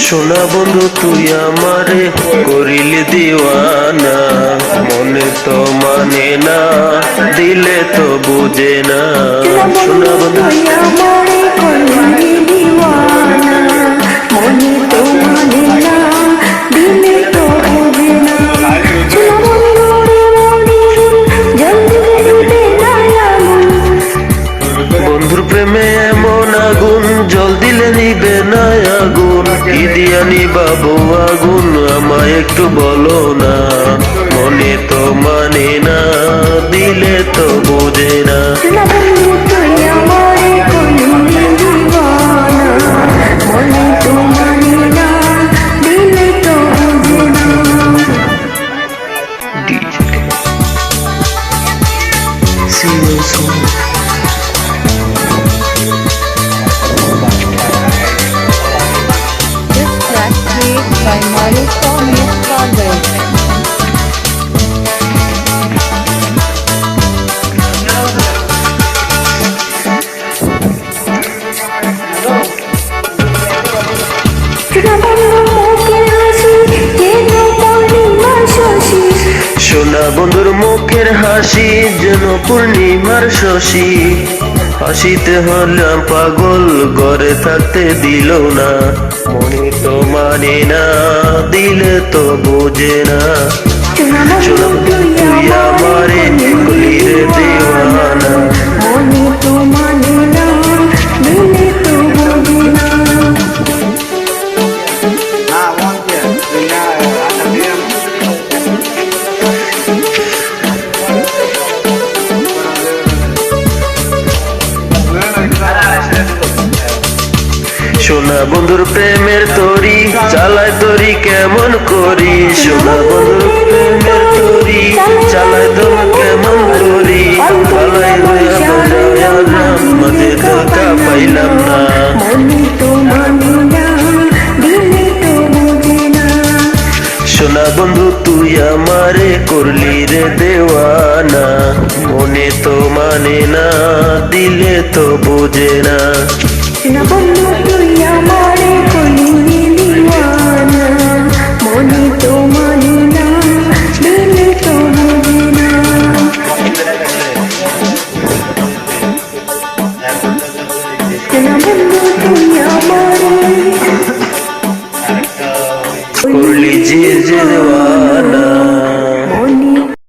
সোনা বন্ধু তুই আমারে করিলি দিওয়ানা, মনে তো মানে না, দিলে তো বুঝে না। সোনা বন্ধু তুই আমারে করিলি দিওয়ানা, মনে তো মানে না, দিলে তো বুঝে না। বন্ধুর প্রেমে এমন আগুন, জল দিলে নিবে না আগুন, কি দিয়া নিবাবো আগুন, আমায় একটু বলো না। মনে তো মানে না, দিলে তো বোঝে না। By Milestone Youth College. সোনা বন্ধুর মুখের হাসি যেন পূর্ণিমার শশী, হাসিতে হলাম পাগল, ঘরে থাকতে দিল না। মনে তো মানে না, দিলে তো বোঝে না। সোনা বন্ধু তুই আমারে করলি রে দিওয়ানা, মনে তো মানে না, দিলে তো বোঝে না। সোনা বন্ধুর প্রেমের তরি চালায় তরি কেমন করি, সোনা বন্ধুর প্রেমের তরি চালায় তোর কেমন করি, পালাই হইয়া বাজায়া নাম মাঝে ধোকা পাইলাম না। সোনা বন্ধু তুই আমারে করলি রে দেওয়ানা, মনে তো মানে না, দিলে তো বোঝে না। বন্ধু তুই আমারে করলি দিওয়ানা, মনে তো মানে না, দিলে তো বোঝে না। বন্ধু তুই আমারে করলি যে